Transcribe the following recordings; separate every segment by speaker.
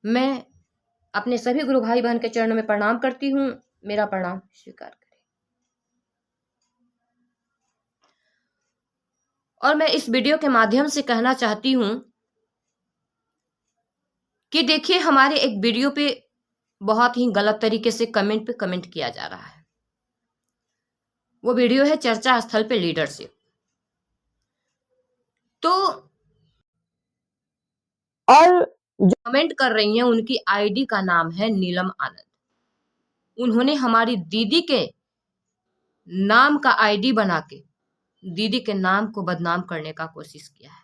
Speaker 1: मैं अपने सभी गुरु भाई बहन के चरणों में प्रणाम करती हूँ। मेरा प्रणाम स्वीकार करें। और मैं इस वीडियो के माध्यम से कहना चाहती हूँ कि देखिए, हमारे एक वीडियो पे बहुत ही गलत तरीके से कमेंट पे कमेंट किया जा रहा है। वो वीडियो है चर्चा स्थल पे लीडरशिप। तो और जो कमेंट कर रही हैं उनकी आईडी का नाम है नीलम आनंद। उन्होंने हमारी दीदी के नाम का आईडी बना के दीदी के नाम को बदनाम करने का कोशिश किया है।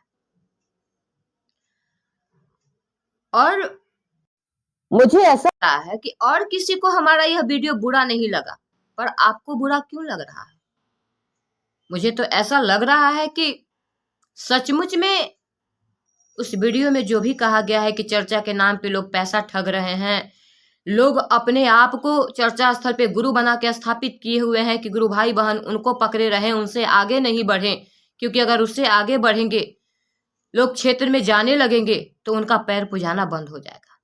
Speaker 1: और मुझे ऐसा लगता है कि और किसी को हमारा यह वीडियो बुरा नहीं लगा, पर आपको बुरा क्यों लग रहा है? मुझे तो ऐसा लग रहा है कि सचमुच में उस वीडियो में जो भी कहा गया है कि चर्चा के नाम पे लोग पैसा ठग रहे हैं, लोग अपने आप को चर्चा स्थल पे गुरु बना के स्थापित किए हुए हैं कि गुरु भाई बहन उनको पकड़े रहें, उनसे आगे नहीं बढ़ें, क्योंकि अगर उससे आगे बढ़ेंगे, लोग क्षेत्र में जाने लगेंगे तो उनका पैर पुजाना बंद हो जाएगा।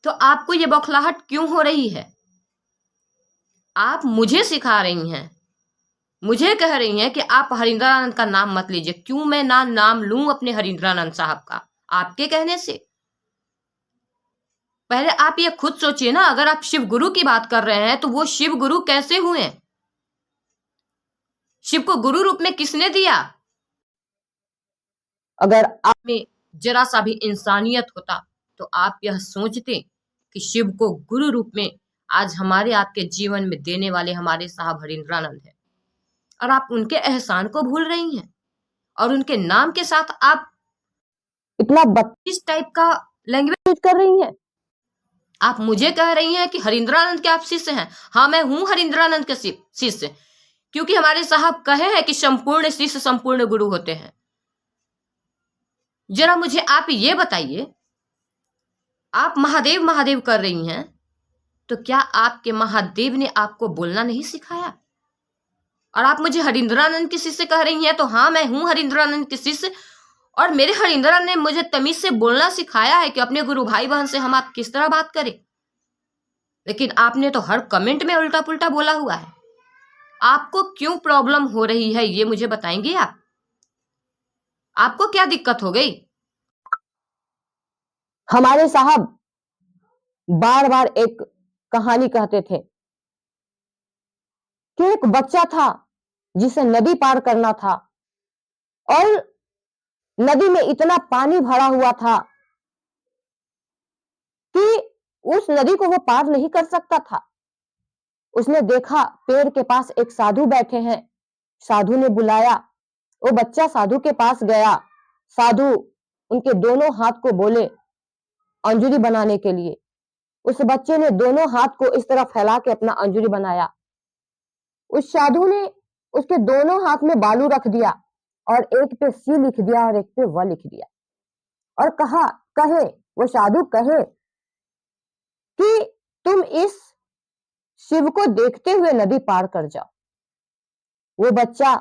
Speaker 1: तो आपको ये बौखलाहट क्यों हो रही है? आप मुझे सिखा रही हैं, मुझे कह रही हैं कि आप हरिंद्रानंद का नाम मत लीजिए। क्यों मैं नाम लूं अपने हरिंद्रानंद साहब का आपके कहने से? पहले आप ये खुद सोचिए ना। अगर आप शिव गुरु की बात कर रहे हैं तो वो शिव गुरु कैसे हुए? शिव को गुरु रूप में किसने दिया? अगर आप में जरा सा भी इंसानियत होता तो आप यह सोचते कि शिव को गुरु रूप में आज हमारे आपके जीवन में देने वाले हमारे साहब हरिंद्रानंद है, और आप उनके एहसान को भूल रही हैं और उनके नाम के साथ आप इतना बत्तीस टाइप का लैंग्वेज यूज कर रही हैं। आप मुझे कह रही हैं कि हरिंद्रानंद के आप शिष्य हैं। हाँ, मैं हूं हरिंद्रानंद के शिष्य, क्योंकि हमारे साहब कहे हैं कि संपूर्ण शिष्य संपूर्ण गुरु होते हैं। जरा मुझे आप ये बताइए, आप महादेव महादेव कर रही हैं तो क्या आपके महादेव ने आपको बोलना नहीं सिखाया? और आप मुझे हरिंद्रानंद के शिष्य कह रही हैं, तो हाँ, मैं हूं हरिंद्रानंद के शिष्य, और मेरे हरिंद्रानंद ने मुझे तमीज से बोलना सिखाया है कि अपने गुरु भाई बहन से हम आप किस तरह बात करें। लेकिन आपने तो हर कमेंट में उल्टा पुल्टा बोला हुआ है। आपको क्यों प्रॉब्लम हो रही है ये मुझे बताएंगे आप? आपको क्या दिक्कत हो गई? हमारे साहब बार बार एक कहानी कहते थे कि एक बच्चा था जिसे नदी पार करना था, और नदी में इतना पानी भरा हुआ था कि उस नदी को वो पार नहीं कर सकता था। उसने देखा पेड़ के पास एक साधु बैठे हैं, साधु ने बुलाया, वो बच्चा साधु के पास गया। साधु उनके दोनों हाथ को बोले अंजलि बनाने के लिए। उस बच्चे ने दोनों हाथ को इस तरह फैला के अपना अंजलि बनाया। उस साधु ने उसके दोनों हाथ में बालू रख दिया और एक पे सी लिख दिया और एक पे व लिख दिया, और वो साधु कहे कि तुम इस शिव को देखते हुए नदी पार कर जाओ। वो बच्चा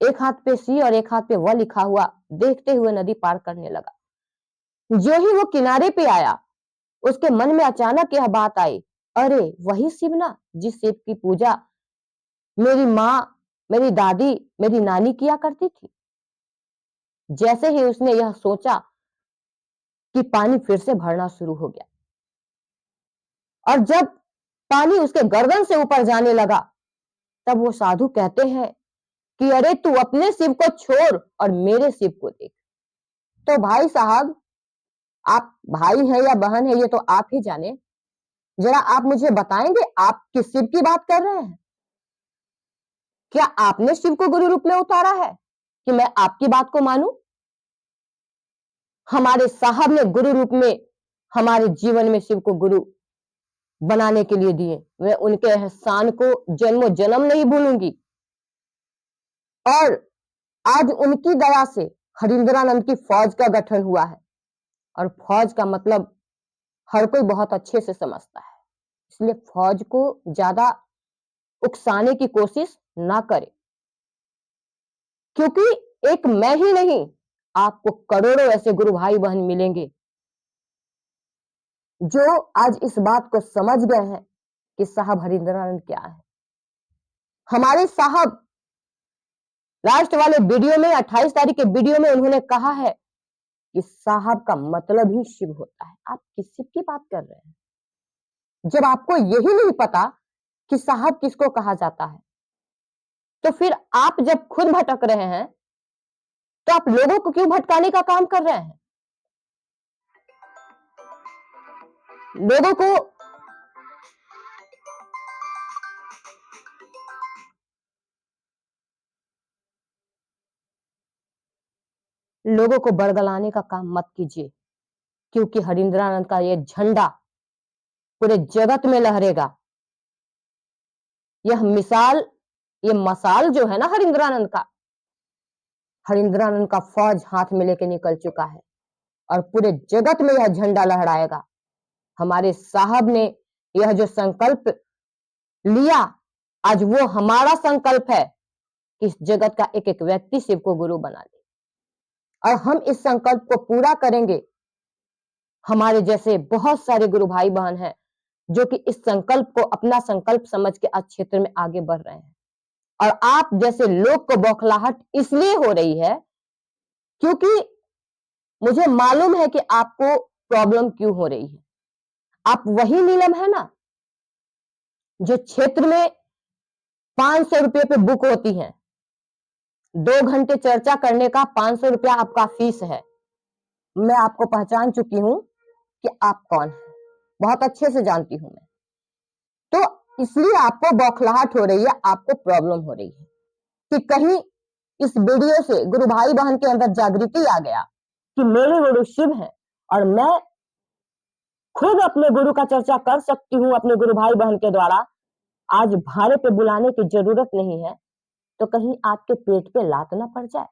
Speaker 1: एक हाथ पे सी और एक हाथ पे व लिखा हुआ देखते हुए नदी पार करने लगा। जो ही वो किनारे पे आया, उसके मन में अचानक यह बात आई, अरे वही शिव ना जिस शिव की पूजा मेरी माँ, मेरी दादी, मेरी नानी किया करती थी। जैसे ही उसने यह सोचा कि पानी फिर से भरना शुरू हो गया, और जब पानी उसके गर्दन से ऊपर जाने लगा, तब वो साधु कहते हैं कि अरे तू अपने शिव को छोड़ और मेरे शिव को देख। तो भाई साहब, आप भाई हैं या बहन है ये तो आप ही जाने। जरा आप मुझे बताएंगे आप किस शिव की बात कर रहे हैं? क्या आपने शिव को गुरु रूप में उतारा है कि मैं आपकी बात को मानूं? हमारे साहब ने गुरु रूप में हमारे जीवन में शिव को गुरु बनाने के लिए दिए। मैं उनके एहसान को जन्मों जन्म नहीं भूलूंगी। और आज उनकी दया से हरिंद्रानंद की फौज का गठन हुआ है, और फौज का मतलब हर कोई बहुत अच्छे से समझता है। इसलिए फौज को ज्यादा उकसाने की कोशिश ना करें, क्योंकि एक मैं ही नहीं, आपको करोड़ों ऐसे गुरु भाई बहन मिलेंगे जो आज इस बात को समझ गए हैं कि साहब हरिंद्रानंद क्या है। हमारे साहब लास्ट वाले वीडियो में 28 तारीख के वीडियो में उन्होंने कहा है कि साहब का मतलब ही शिव होता है। आप किस शिव की बात कर रहे हैं जब आपको यही नहीं पता कि साहब किसको कहा जाता है? तो फिर आप जब खुद भटक रहे हैं तो आप लोगों को क्यों भटकाने का काम कर रहे हैं? लोगों को बरगलाने का काम मत कीजिए, क्योंकि हरिंद्रानंद का ये झंडा पूरे जगत में लहरेगा। यह मिसाल, ये मसाल जो है ना हरिंद्रानंद का फौज हाथ में लेके निकल चुका है और पूरे जगत में यह झंडा लहराएगा। हमारे साहब ने यह जो संकल्प लिया, आज वो हमारा संकल्प है कि इस जगत का एक एक व्यक्ति शिव को गुरु बना ले, और हम इस संकल्प को पूरा करेंगे। हमारे जैसे बहुत सारे गुरु भाई बहन हैं जो कि इस संकल्प को अपना संकल्प समझ के आज क्षेत्र में आगे बढ़ रहे हैं। और आप जैसे लोग को बौखलाहट इसलिए हो रही है क्योंकि मुझे मालूम है कि आपको प्रॉब्लम क्यों हो रही है। आप वही नीलम है ना जो क्षेत्र में 500 रुपये पे बुक होती है, 2 घंटे चर्चा करने का 500 रुपया आपका फीस है। मैं आपको पहचान चुकी हूं कि आप कौन है, बहुत अच्छे से जानती हूं मैं। तो इसलिए आपको बौखलाहट हो रही है, आपको प्रॉब्लम हो रही है कि कहीं इस वीडियो से गुरु भाई बहन के अंदर जागृति आ गया कि मेरे गुरु शिव हैं और मैं खुद अपने गुरु का चर्चा कर सकती हूं अपने गुरु भाई बहन के द्वारा। आज भाड़े पे बुलाने की जरूरत नहीं है, तो कहीं आपके पेट पे लात ना पड़ जाए।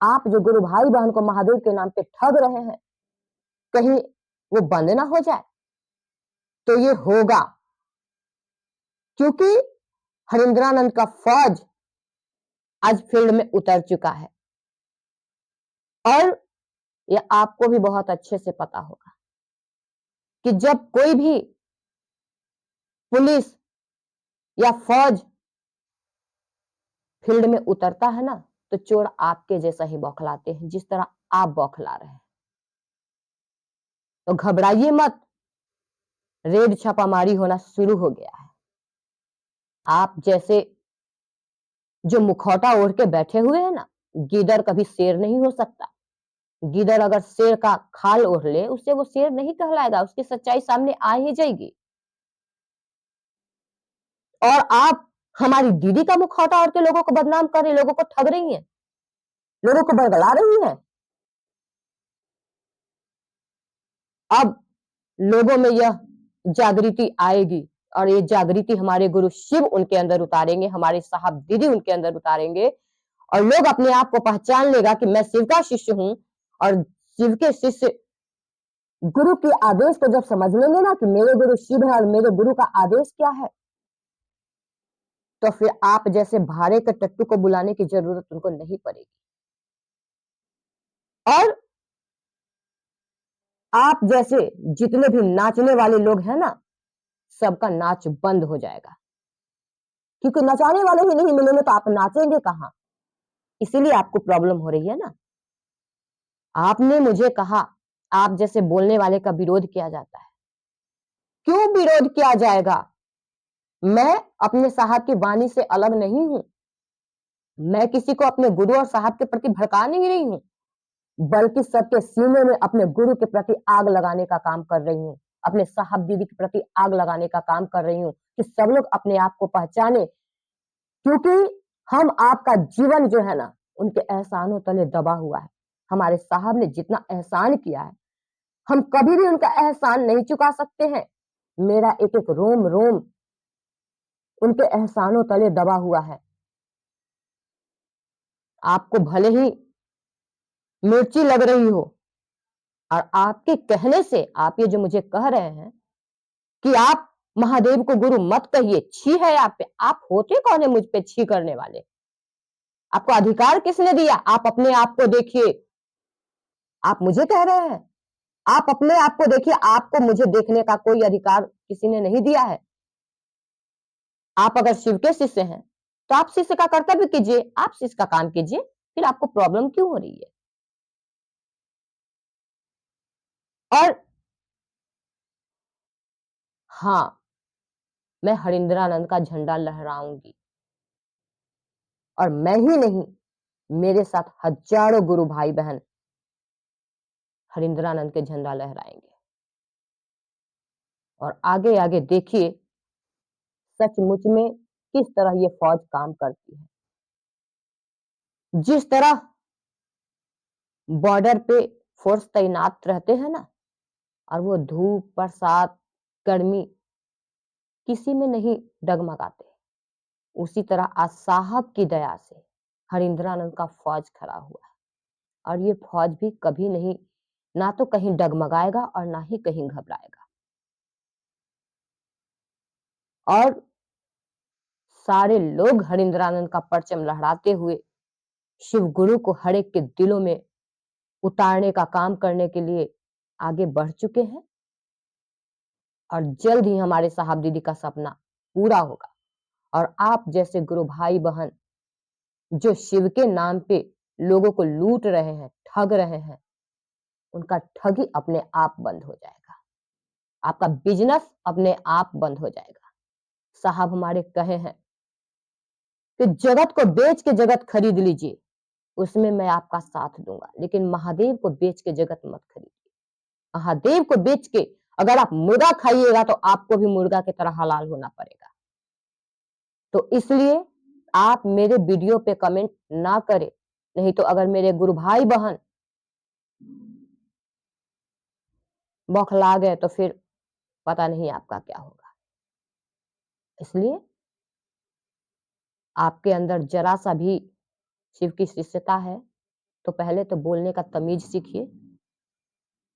Speaker 1: आप जो गुरु भाई बहन को महादेव के नाम पे ठग रहे हैं, कहीं वो बंद ना हो जाए। तो ये होगा, क्योंकि हरिंद्रानंद का फौज आज फील्ड में उतर चुका है और ये आपको भी बहुत अच्छे से पता होगा कि जब कोई भी पुलिस या फौज फील्ड में उतरता है ना, तो चोर आपके जैसा ही बौखलाते हैं जिस तरह आप बौखला रहे हैं। तो घबराइए मत, रेड छापामारी होना शुरू हो गया है। आप जैसे जो मुखौटा ओढ़ के बैठे हुए हैं ना, गीदड़ कभी शेर नहीं हो सकता। गीदड़ अगर शेर का खाल ओढ़ ले, उससे वो शेर नहीं कहलाएगा, उसकी सच्चाई सामने आ ही जाएगी। और आप हमारी दीदी का मुखौटा ओढ़ के लोगों को बदनाम कर रही, लोगों को ठग रही हैं, लोगों को बरगला रही हैं। अब लोगों में यह जागृति आएगी और ये जागृति हमारे गुरु शिव उनके अंदर उतारेंगे, हमारे साहब दीदी उनके अंदर उतारेंगे और लोग अपने आप को पहचान लेगा कि मैं शिव का शिष्य हूं। और शिव के शिष्य गुरु के आदेश को जब समझ लेंगे ना कि मेरे गुरु शिव है और मेरे गुरु का आदेश क्या है, तो फिर आप जैसे भाड़े के टट्टू को बुलाने की जरूरत उनको नहीं पड़ेगी। और आप जैसे जितने भी नाचने वाले लोग हैं ना, सबका नाच बंद हो जाएगा, क्योंकि नचाने वाले ही नहीं मिलेंगे तो आप नाचेंगे कहां? इसीलिए आपको प्रॉब्लम हो रही है ना। आपने मुझे कहा आप जैसे बोलने वाले का विरोध किया जाता है। क्यों विरोध किया जाएगा? मैं अपने साहब की वाणी से अलग नहीं हूं। मैं किसी को अपने गुरु और साहब के प्रति भड़का नहीं रही हूं, बल्कि सबके सीने में अपने गुरु के प्रति आग लगाने का काम कर रही हूं, अपने साहब दीदी के प्रति आग लगाने का काम कर रही हूं कि सब लोग अपने आप को पहचाने। क्योंकि हम आपका जीवन जो है ना, उनके एहसानों तले दबा हुआ है। हमारे साहब ने जितना एहसान किया है, हम कभी भी उनका एहसान नहीं चुका सकते हैं। मेरा एक एक रोम रोम उनके एहसानों तले दबा हुआ है। आपको भले ही मिर्ची लग रही हो, और आपके कहने से आप ये जो मुझे कह रहे हैं कि आप महादेव को गुरु मत कहिए, छी है आप पे, आप होते कौन है मुझ पे छी करने वाले? आपको अधिकार किसने दिया? आप अपने आप को देखिए, आप मुझे कह रहे हैं आप अपने आप को देखिए, आपको मुझे देखने का कोई अधिकार किसी ने नहीं दिया है। आप अगर शिव के शिष्य हैं, तो आप शिष्य का कर्तव्य कीजिए, आप शिष्य का काम कीजिए, फिर आपको प्रॉब्लम क्यों हो रही है? और हाँ, मैं हरिंद्रानंद का झंडा लहराऊंगी, और मैं ही नहीं, मेरे साथ हजारों गुरु भाई बहन हरिंद्रानंद के झंडा लहराएंगे। और आगे आगे देखिए सचमुच में किस तरह ये फौज काम करती है। जिस तरह बॉर्डर पे फोर्स तैनात रहते हैं ना, और वो धूप बरसात गर्मी किसी में नहीं डगमगाते, उसी तरह आज साहब की दया से हरिंद्रानंद का फौज खड़ा हुआ है, और ये फौज भी कभी नहीं, ना तो कहीं डगमगाएगा और ना ही कहीं घबराएगा। और सारे लोग हरिंद्रानंद का परचम लहराते हुए शिव गुरु को हर एक के दिलों में उतारने का काम करने के लिए आगे बढ़ चुके हैं, और जल्द ही हमारे साहब दीदी का सपना पूरा होगा। और आप जैसे गुरु भाई बहन जो शिव के नाम पे लोगों को लूट रहे हैं, ठग रहे हैं, उनका ठगी अपने आप बंद हो जाएगा, आपका बिजनेस अपने आप बंद हो जाएगा। साहब हमारे कहे हैं कि जगत को बेच के जगत खरीद लीजिए, उसमें मैं आपका साथ दूंगा, लेकिन महादेव को बेच के जगत मत खरीदिए। महादेव को बेच के अगर आप मुर्गा खाइएगा तो आपको भी मुर्गा की तरह हलाल होना पड़ेगा। तो इसलिए आप मेरे वीडियो पे कमेंट ना करें, नहीं तो अगर मेरे गुरु भाई बहन बौखला गए तो फिर पता नहीं आपका क्या होगा। इसलिए आपके अंदर जरा सा भी शिव की शिष्यता है तो पहले तो बोलने का तमीज सीखिए।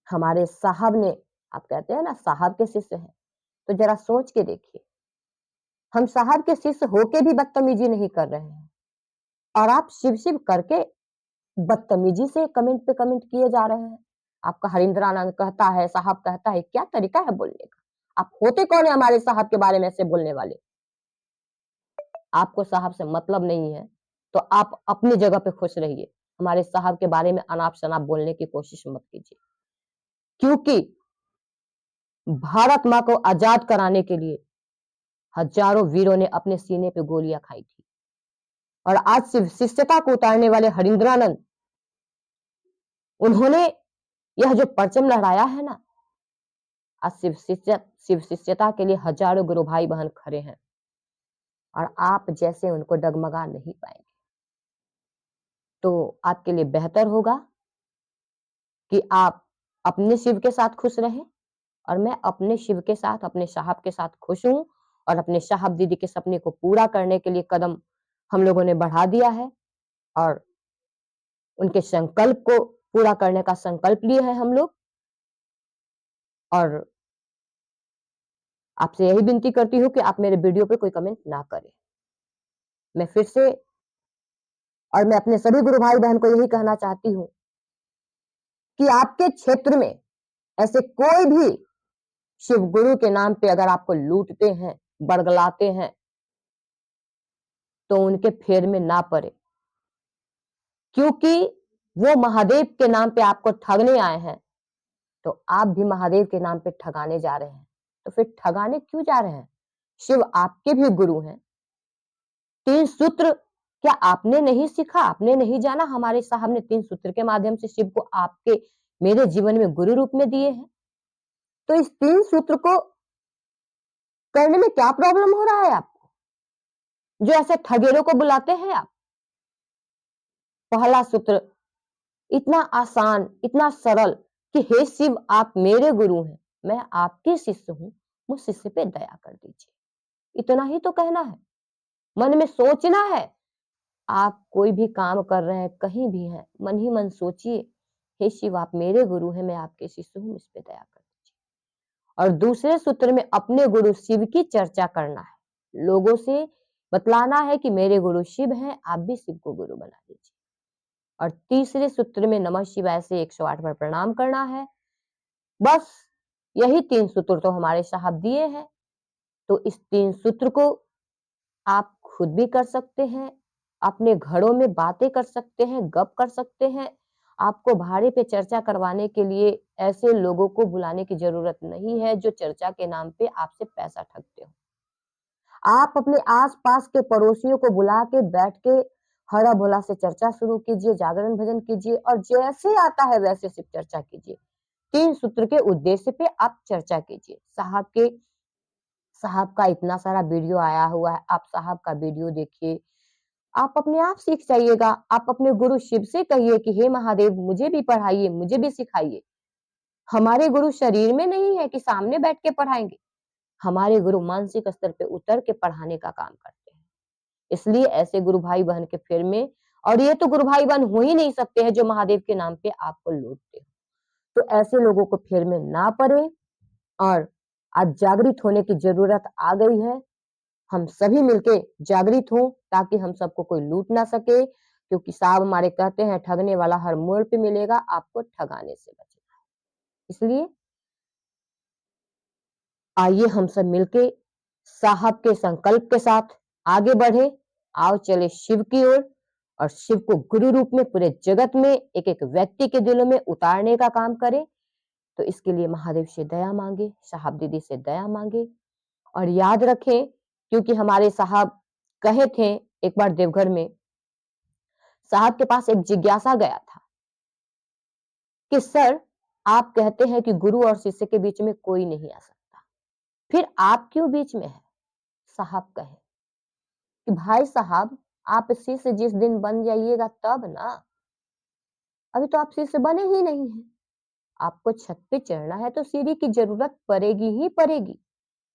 Speaker 1: हमारे साहब ने, आप कहते हैं ना साहब के शिष्य हैं, तो जरा सोच के देखिए, हम साहब के शिष्य होके भी बदतमीजी नहीं कर रहे हैं, और आप शिव शिव करके बदतमीजी से कमेंट पे कमेंट किए जा रहे हैं। आपका हरिंद्रानंद कहता है, साहब कहता है, क्या तरीका है बोलने का? आप होते कौन है हमारे साहब के बारे में ऐसे बोलने वाले? आपको साहब से मतलब नहीं है तो आप अपनी जगह पे खुश रहिए, हमारे साहब के बारे में अनाप शनाप बोलने की कोशिश मत कीजिए, क्योंकि भारत माँ को आजाद कराने के लिए हजारों वीरों ने अपने सीने पे गोलियां खाई थी, और आज सिर्फ शिष्यता को उतारने वाले हरिंद्रानंद, उन्होंने यह जो परचम लहराया है ना, आज शिव शिष्यता के लिए हजारों गुरु भाई बहन खड़े हैं, और आप जैसे उनको डगमगा नहीं पाएंगे। तो आपके लिए बेहतर होगा कि आप अपने शिव के साथ खुश रहें, और मैं अपने शिव के साथ, अपने साहब के साथ खुश हूं, और अपने साहब दीदी के सपने को पूरा करने के लिए कदम हम लोगों ने बढ़ा दिया है, और उनके संकल्प को पूरा करने का संकल्प लिए हैं हम लोग। और आपसे यही विनती करती हूँ कि आप मेरे वीडियो पे कोई कमेंट ना करें। मैं फिर से, और मैं अपने सभी गुरु भाई बहन को यही कहना चाहती हूँ कि आपके क्षेत्र में ऐसे कोई भी शिव गुरु के नाम पे अगर आपको लूटते हैं, बरगलाते हैं, तो उनके फेर में ना पड़े, क्योंकि वो महादेव के नाम पे आपको ठगने आए हैं, तो आप भी महादेव के नाम पे ठगाने जा रहे हैं। तो फिर ठगाने क्यों जा रहे हैं? शिव आपके भी गुरु हैं। 3 सूत्र क्या आपने नहीं सीखा, आपने नहीं जाना? हमारे साहब ने 3 सूत्र के माध्यम से शिव को आपके मेरे जीवन में गुरु रूप में दिए हैं। तो इस 3 सूत्र को करने में क्या प्रॉब्लम हो रहा है आपको, जो ऐसे ठगेरों को बुलाते हैं आप? पहला सूत्र इतना आसान, इतना सरल कि हे शिव आप मेरे गुरु हैं, मैं आपके शिष्य हूं, मुझ शिष्य पे दया कर दीजिए। इतना ही तो कहना है, मन में सोचना है। आप कोई भी काम कर रहे हैं, कहीं भी हैं, मन ही मन सोचिए, हे शिव आप मेरे गुरु हैं, मैं आपके शिष्य हूं, मुझ पे दया कर दीजिए। और दूसरे सूत्र में अपने गुरु शिव की चर्चा करना है, लोगों से बतलाना है कि मेरे गुरु शिव हैं, आप भी शिव को गुरु बना दीजिए। और तीसरे सूत्र में नमः शिवाय से 108 बार प्रणाम करना है, बस यही 3 सूत्र तो हमारे साहब दिए हैं। तो इस 3 सूत्र को आप खुद भी कर सकते हैं, अपने घरों में बातें कर सकते हैं, गप कर सकते हैं। आपको भाड़े पे चर्चा करवाने के लिए ऐसे लोगों को बुलाने की ज़रूरत नहीं है जो चर्चा के नाम पे आपसे पैसा ठगते हो। आप अपने आस-पास के पड़ोसियों को बुला के बैठ के हरा-भला से चर्चा शुरू कीजिए, जागरण भजन कीजिए और जैसे आता है वैसे सिर्फ चर्चा कीजिए। 3 सूत्र के उद्देश्य पे आप चर्चा कीजिए। साहब का इतना सारा वीडियो आया हुआ है, आप साहब का वीडियो देखिए। आप अपने आप सीख जाइएगा। आप अपने गुरु शिव से कहिए कि हे महादेव मुझे भी पढ़ाइए, मुझे भी सिखाइए। हमारे गुरु शरीर में नहीं है कि सामने बैठ के पढ़ाएँगे। हमारे गुरु मानसिक स्तर पे उतर के पढ़ाने का काम करते हैं। इसलिए ऐसे गुरु भाई-बहन के फेर में और ये तो गुरु भाई-बहन हो ही नहीं सकते हैं जो महादेव के नाम पे आपको लूटते हो। तो ऐसे लोगों को फेर में ना पड़े और आज जागृत होने की ज़रूरत आ गई है। हम सभी मिलके जागृत हों ताकि हम सबको कोई लूट ना सके क्योंकि साहब हमारे कहते हैं ठगने वाला हर मोड़ पे मिलेगा, आपको ठगाने से बचना है। इसलिए आइए हम सब मिलके साहब के संकल्प के साथ आगे बढ़े। आओ चले शिव की ओर और शिव को गुरु रूप में पूरे जगत में एक-एक व्यक्ति के दिलों में उतारने का काम करें। तो इसके लिए महादेव से दया मांगे, साहब दीदी से दया मांगे और याद रखें क्योंकि हमारे साहब कहे थे एक बार देवघर में साहब के पास एक जिज्ञासा गया था कि सर आप कहते हैं कि गुरु और शिष्य के बीच में कोई नहीं आ सकता, फिर आप क्यों बीच में है? साहब कहे कि भाई साहब आप शिष्य जिस दिन बन जाइएगा तब ना, अभी तो आप शिष्य बने ही नहीं है। आपको छत पे चढ़ना है तो सीढ़ी की जरूरत पड़ेगी ही पड़ेगी।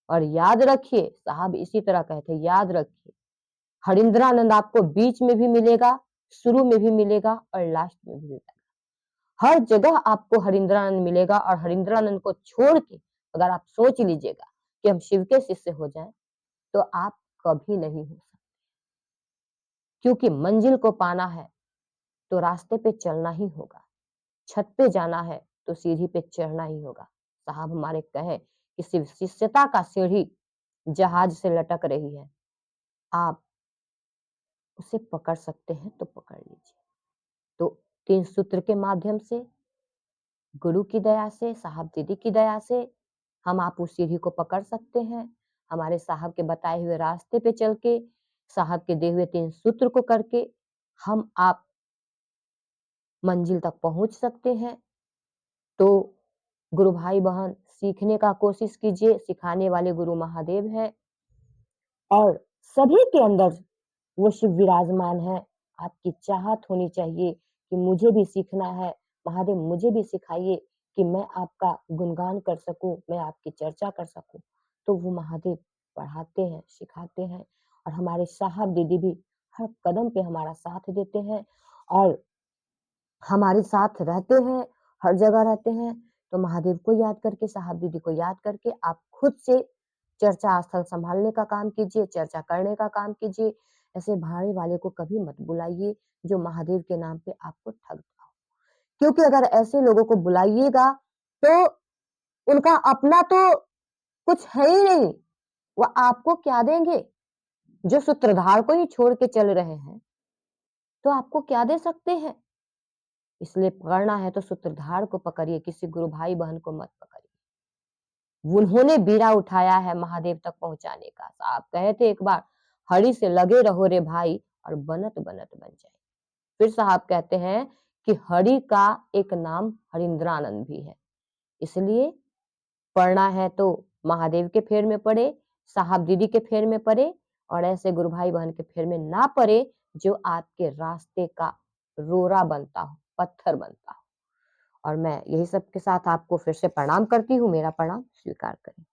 Speaker 1: और याद रखिए साहब इसी तरह कहते याद रखिए हरिंद्रानंद आपको बीच में भी मिलेगा, शुरू में भी मिलेगा और लास्ट में भी मिलेगा। हर जगह आपको हरिंद्रानंद मिलेगा और हरिंद्रानंद को छोड़ के अगर आप सोच लीजिएगा कि हम शिव के शिष्य हो जाएं, तो आप कभी नहीं हो सकते। क्योंकि मंजिल को पाना है तो रास्ते पे चलना ही होगा, छत पे जाना है तो सीढ़ी पे चढ़ना ही होगा। साहब हमारे कहे कि सिर्फ शिष्यता का सीढ़ी जहाज से लटक रही है, आप उसे पकड़ सकते हैं तो पकड़ लीजिए। तो 3 सूत्र के माध्यम से, गुरु की दया से, साहब दीदी की दया से हम आप उस सीढ़ी को पकड़ सकते हैं। हमारे साहब के बताए हुए रास्ते पे चल के, साहब के दिए हुए 3 सूत्र को करके हम आप मंजिल तक पहुँच सकते हैं। तो गुरु भाई-बहन सीखने का कोशिश कीजिए, सिखाने वाले गुरु महादेव हैं और सभी के अंदर वो शिव विराजमान है। आपकी चाहत होनी चाहिए कि मुझे भी सीखना है, महादेव मुझे भी सिखाइए कि मैं आपका गुणगान कर सकूँ, मैं आपकी चर्चा कर सकूँ। तो वो महादेव पढ़ाते हैं, सिखाते हैं और हमारे साहब दीदी भी हर कदम पे हमारा साथ देते हैं और हमारे साथ रहते हैं, हर जगह रहते हैं। तो महादेव को याद करके, साहब दीदी को याद करके आप खुद से चर्चा स्थल सँभालने का काम कीजिए, चर्चा करने का काम कीजिए। ऐसे भाड़े वाले को कभी मत बुलाइए जो महादेव के नाम पे आपको ठगता हो। क्योंकि अगर ऐसे लोगों को बुलाइएगा तो उनका अपना तो कुछ है ही नहीं, वो आपको क्या देंगे? जो सूत्रधार को ही छोड़ के चल रहे हैं, तो आपको क्या दे सकते हैं? इसलिए पकड़ना है तो सूत्रधार को पकड़िए, किसी गुरु भाई-बहन को मत पकड़िए। उन्होंने बीड़ा उठाया है महादेव तक पहुँचाने का। साहब कहे थे एक बार, हरि से लगे रहो रे भाई और बनत-बनत बन जाए। फिर साहब कहते हैं कि हरि का एक नाम हरिंद्रानंद भी है। इसलिए पढ़ना है तो महादेव के फेर में पड़े, साहब दीदी के फेर में पड़े और ऐसे गुरु भाई-बहन के फेर में ना पड़े जो आपके रास्ते का रोड़ा बनता हो, पत्थर बनता हो। और मैं यही सब के साथ आपको फिर से प्रणाम करती हूँ। मेरा प्रणाम स्वीकार करें।